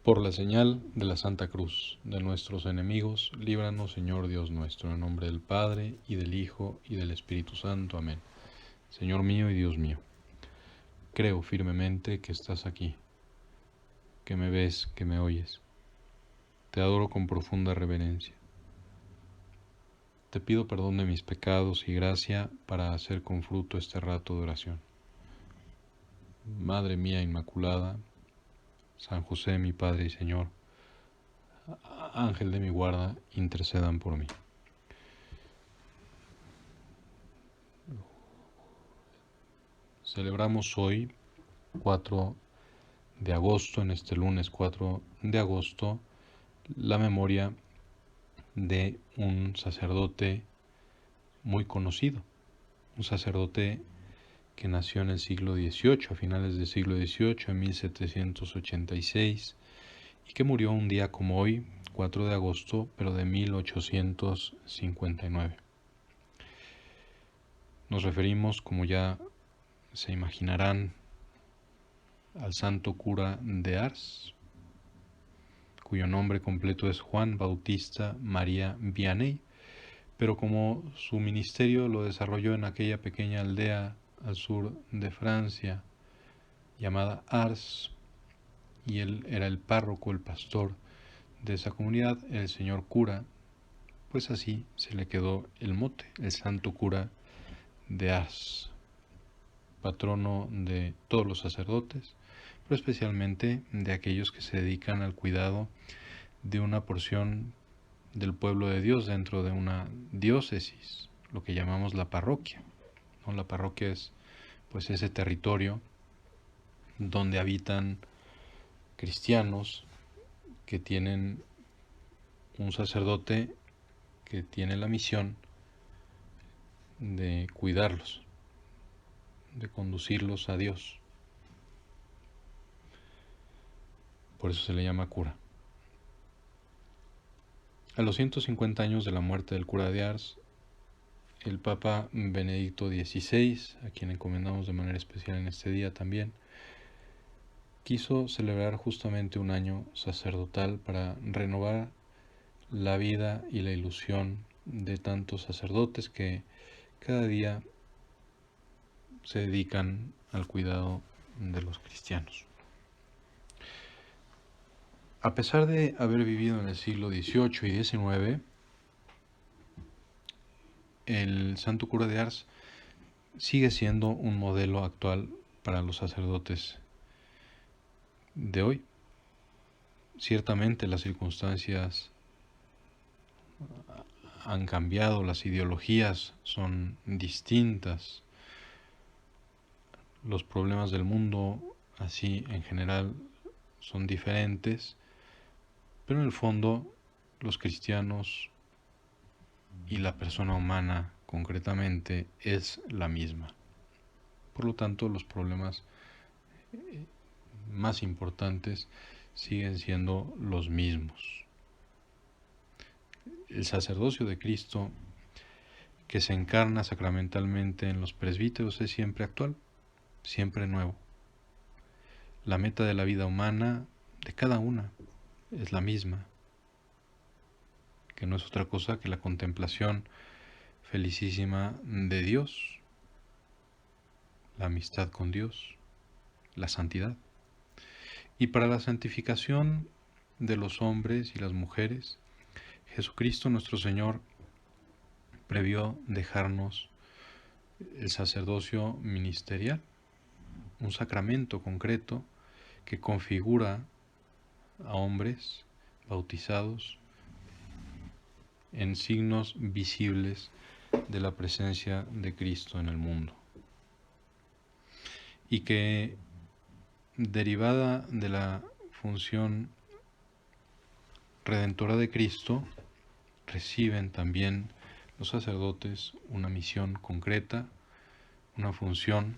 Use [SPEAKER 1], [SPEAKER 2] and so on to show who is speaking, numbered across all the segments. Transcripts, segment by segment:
[SPEAKER 1] Por la señal de la Santa Cruz de nuestros enemigos, líbranos, Señor Dios nuestro, en nombre del Padre, y del Hijo, y del Espíritu Santo. Amén. Señor mío y Dios mío, creo firmemente que estás aquí, que me ves, que me oyes. Te adoro con profunda reverencia. Te pido perdón de mis pecados y gracia para hacer con fruto este rato de oración. Madre mía Inmaculada, San José, mi Padre y Señor, Ángel de mi guarda, intercedan por mí. Celebramos hoy, 4 de agosto, en este lunes 4 de agosto, la memoria de un sacerdote muy conocido, un sacerdote que nació en el siglo XVIII, a finales del siglo XVIII, en 1786, y que murió un día como hoy, 4 de agosto, pero de 1859. Nos referimos, como ya se imaginarán, al santo cura de Ars, cuyo nombre completo es Juan Bautista María Vianney, pero como su ministerio lo desarrolló en aquella pequeña aldea al sur de Francia llamada Ars, y él era el párroco, el pastor de esa comunidad, el señor cura, pues así se le quedó el mote, el santo cura de Ars, patrono de todos los sacerdotes, pero especialmente de aquellos que se dedican al cuidado de una porción del pueblo de Dios dentro de una diócesis, lo que llamamos la parroquia, ¿no? La parroquia es pues ese territorio donde habitan cristianos que tienen un sacerdote que tiene la misión de cuidarlos, de conducirlos a Dios. Por eso se le llama cura. A los 150 años de la muerte del cura de Ars, el Papa Benedicto XVI, a quien encomendamos de manera especial en este día también, quiso celebrar justamente un año sacerdotal para renovar la vida y la ilusión de tantos sacerdotes que cada día se dedican al cuidado de los cristianos. A pesar de haber vivido en el siglo XVIII y XIX, el santo cura de Ars sigue siendo un modelo actual para los sacerdotes de hoy. Ciertamente las circunstancias han cambiado, las ideologías son distintas, los problemas del mundo así en general son diferentes, pero en el fondo los cristianos y la persona humana concretamente es la misma. Por lo tanto, los problemas más importantes siguen siendo los mismos. El sacerdocio de Cristo, que se encarna sacramentalmente en los presbíteros, es siempre actual, siempre nuevo. La meta de la vida humana, de cada una, es la misma, que no es otra cosa que la contemplación felicísima de Dios, la amistad con Dios, la santidad. Y para la santificación de los hombres y las mujeres, Jesucristo nuestro Señor previó dejarnos el sacerdocio ministerial, un sacramento concreto que configura a hombres bautizados en signos visibles de la presencia de Cristo en el mundo, y que, derivada de la función redentora de Cristo, reciben también los sacerdotes una misión concreta, una función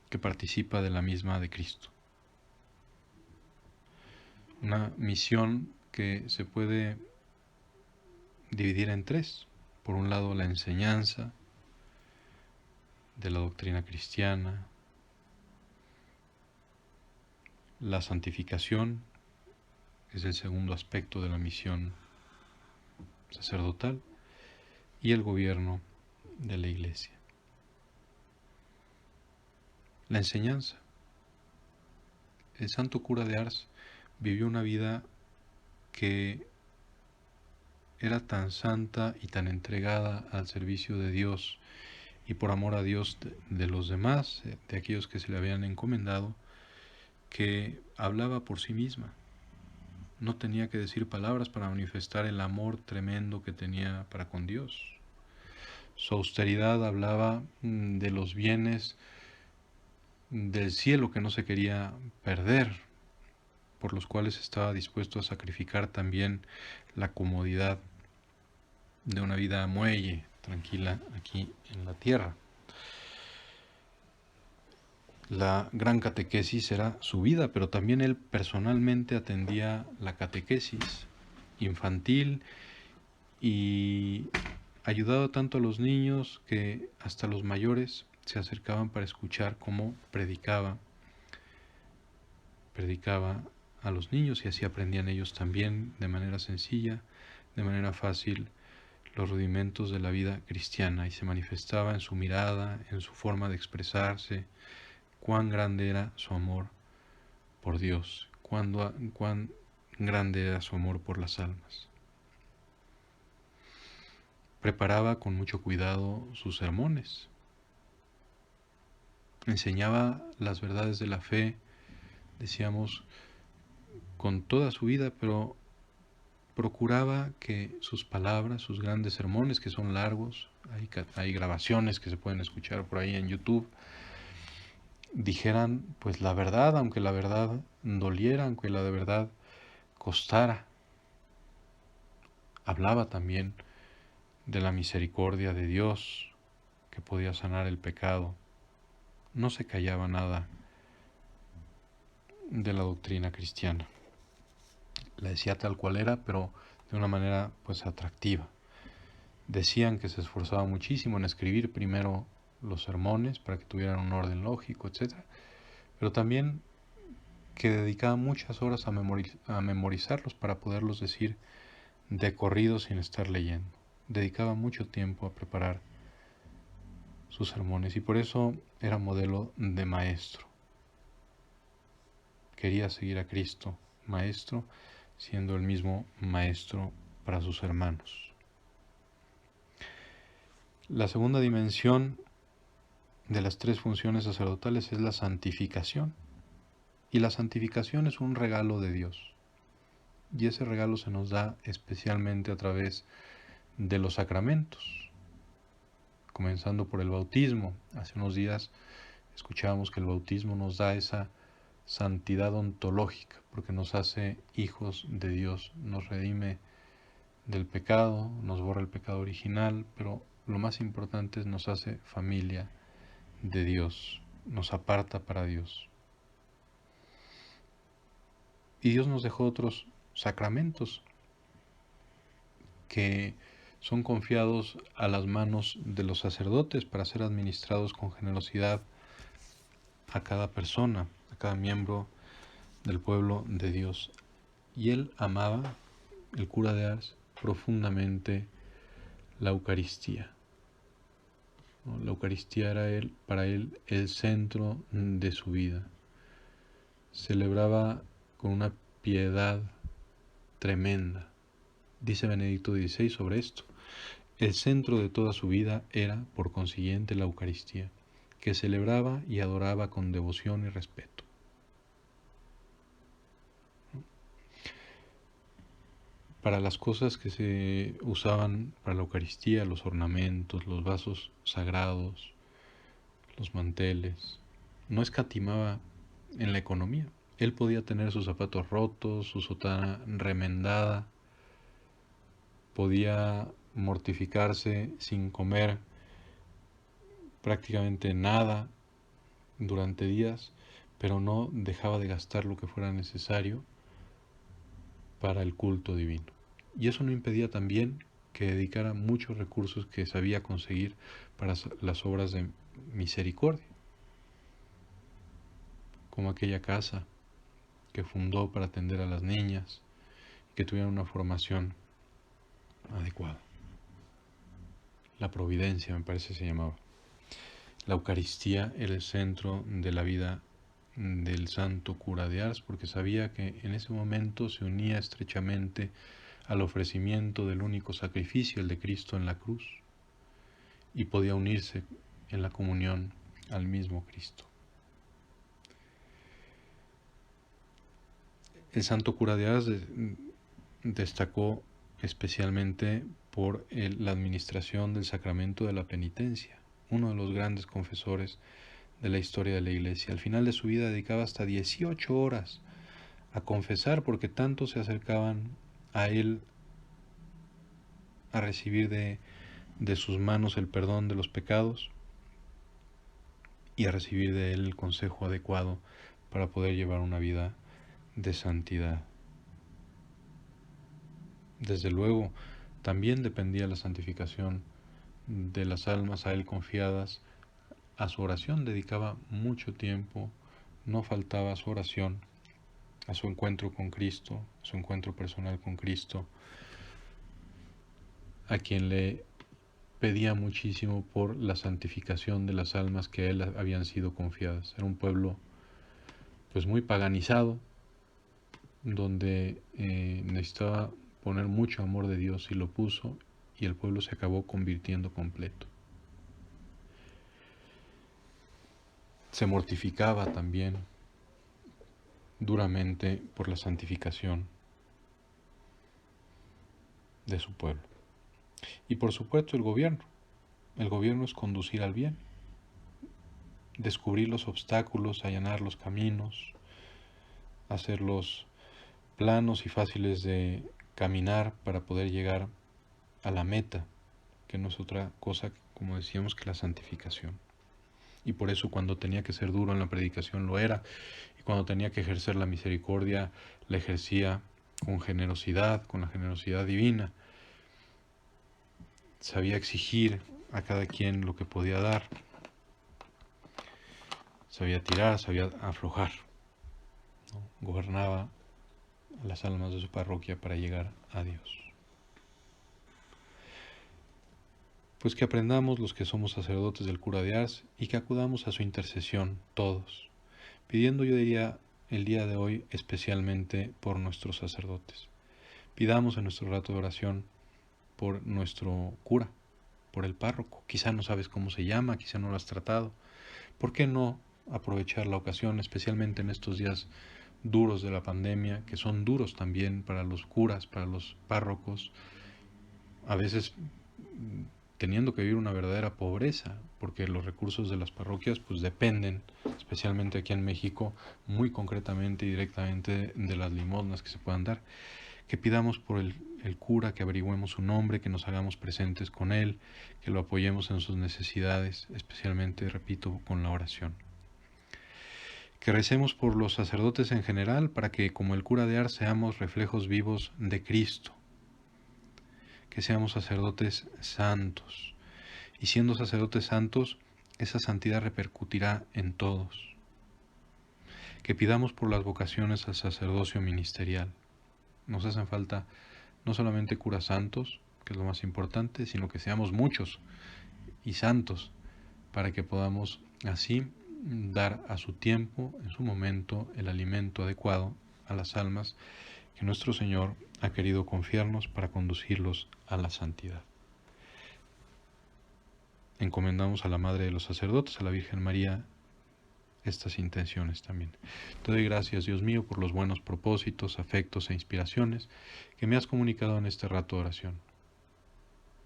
[SPEAKER 1] que participa de la misma de Cristo. Una misión que se puede dividir en tres. Por un lado, la enseñanza de la doctrina cristiana, la santificación es el segundo aspecto de la misión sacerdotal, y el gobierno de la Iglesia. La enseñanza. El santo cura de Ars vivió una vida que era tan santa y tan entregada al servicio de Dios y por amor a Dios de los demás, de aquellos que se le habían encomendado, que hablaba por sí misma. No tenía que decir palabras para manifestar el amor tremendo que tenía para con Dios. Su austeridad hablaba de los bienes del cielo que no se quería perder, por los cuales estaba dispuesto a sacrificar también la comodidad de una vida muelle, tranquila aquí en la tierra. La gran catequesis era su vida, pero también él personalmente atendía la catequesis infantil y ayudaba tanto a los niños que hasta los mayores se acercaban para escuchar cómo predicaba a los niños, y así aprendían ellos también de manera sencilla, de manera fácil, los rudimentos de la vida cristiana, y se manifestaba en su mirada, en su forma de expresarse, cuán grande era su amor por Dios, cuán grande era su amor por las almas. Preparaba con mucho cuidado sus sermones, enseñaba las verdades de la fe, decíamos, con toda su vida, pero procuraba que sus palabras, sus grandes sermones, que son largos, hay grabaciones que se pueden escuchar por ahí en YouTube, dijeran pues la verdad, aunque la verdad doliera, aunque la de verdad costara. Hablaba también de la misericordia de Dios, que podía sanar el pecado. No se callaba nada de la doctrina cristiana. La decía tal cual era, pero de una manera pues atractiva. Decían que se esforzaba muchísimo en escribir primero los sermones para que tuvieran un orden lógico, etc. Pero también que dedicaba muchas horas a memorizarlos para poderlos decir de corrido sin estar leyendo. Dedicaba mucho tiempo a preparar sus sermones y por eso era modelo de maestro. Quería seguir a Cristo, maestro, siendo el mismo maestro para sus hermanos. La segunda dimensión de las tres funciones sacerdotales es la santificación. Y la santificación es un regalo de Dios. Y ese regalo se nos da especialmente a través de los sacramentos, comenzando por el bautismo. Hace unos días escuchábamos que el bautismo nos da esa santidad ontológica, porque nos hace hijos de Dios, nos redime del pecado, nos borra el pecado original, pero lo más importante es nos hace familia de Dios, nos aparta para Dios. Y Dios nos dejó otros sacramentos que son confiados a las manos de los sacerdotes para ser administrados con generosidad a cada persona, a cada miembro del pueblo de Dios. Y él amaba, el cura de Ars, profundamente la Eucaristía. La Eucaristía era para él el centro de su vida. Celebraba con una piedad tremenda. Dice Benedicto XVI sobre esto: el centro de toda su vida era, por consiguiente, la Eucaristía, que celebraba y adoraba con devoción y respeto. Para las cosas que se usaban para la Eucaristía, los ornamentos, los vasos sagrados, los manteles, no escatimaba en la economía. Él podía tener sus zapatos rotos, su sotana remendada, podía mortificarse sin comer prácticamente nada durante días, pero no dejaba de gastar lo que fuera necesario para el culto divino. Y eso no impedía también que dedicara muchos recursos que sabía conseguir para las obras de misericordia, como aquella casa que fundó para atender a las niñas, que tuvieran una formación adecuada. La providencia, me parece se llamaba. La Eucaristía era el centro de la vida del santo cura de Ars, porque sabía que en ese momento se unía estrechamente al ofrecimiento del único sacrificio, el de Cristo en la cruz, y podía unirse en la comunión al mismo Cristo. El santo cura de Ars destacó especialmente por la administración del sacramento de la penitencia, uno de los grandes confesores de la historia de la Iglesia. Al final de su vida dedicaba hasta 18 horas a confesar, porque tanto se acercaban a él a recibir de sus manos el perdón de los pecados y a recibir de él el consejo adecuado para poder llevar una vida de santidad. Desde luego, también dependía la santificación de las almas a él confiadas. A su oración dedicaba mucho tiempo, no faltaba a su oración, a su encuentro con Cristo, a su encuentro personal con Cristo, a quien le pedía muchísimo por la santificación de las almas que a él habían sido confiadas. Era un pueblo pues muy paganizado, donde necesitaba poner mucho amor de Dios, y lo puso, y el pueblo se acabó convirtiendo completo. Se mortificaba también duramente por la santificación de su pueblo. Y por supuesto el gobierno. El gobierno es conducir al bien, descubrir los obstáculos, allanar los caminos, hacerlos planos y fáciles de caminar para poder llegar a la meta, que no es otra cosa, como decíamos, que la santificación. Y por eso cuando tenía que ser duro en la predicación lo era, y cuando tenía que ejercer la misericordia la ejercía con generosidad, con la generosidad divina. Sabía exigir a cada quien lo que podía dar, sabía tirar, sabía aflojar, ¿no? Gobernaba las almas de su parroquia para llegar a Dios. Pues que aprendamos los que somos sacerdotes del cura de Ars y que acudamos a su intercesión todos, pidiendo, yo diría, el día de hoy especialmente por nuestros sacerdotes. Pidamos en nuestro rato de oración por nuestro cura, por el párroco. Quizá no sabes cómo se llama, quizá no lo has tratado. ¿Por qué no aprovechar la ocasión, especialmente en estos días duros de la pandemia, que son duros también para los curas, para los párrocos, a veces teniendo que vivir una verdadera pobreza, porque los recursos de las parroquias pues dependen, especialmente aquí en México, muy concretamente y directamente de las limosnas que se puedan dar? Que pidamos por el cura, que averigüemos su nombre, que nos hagamos presentes con él, que lo apoyemos en sus necesidades, especialmente, repito, con la oración. Que recemos por los sacerdotes en general, para que, como el cura de Ars, seamos reflejos vivos de Cristo. Que seamos sacerdotes santos. Y siendo sacerdotes santos, esa santidad repercutirá en todos. Que pidamos por las vocaciones al sacerdocio ministerial. Nos hacen falta no solamente curas santos, que es lo más importante, sino que seamos muchos y santos, para que podamos así dar a su tiempo, en su momento, el alimento adecuado a las almas que nuestro Señor ha querido confiarnos para conducirlos a la santidad. Encomendamos a la Madre de los Sacerdotes, a la Virgen María, estas intenciones también. Te doy gracias, Dios mío, por los buenos propósitos, afectos e inspiraciones que me has comunicado en este rato de oración.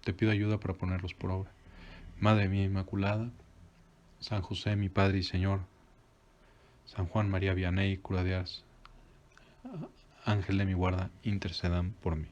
[SPEAKER 1] Te pido ayuda para ponerlos por obra. Madre mía Inmaculada, San José, mi Padre y Señor, San Juan María Vianney, cura de Ars, Ángel de mi guarda, intercedan por mí.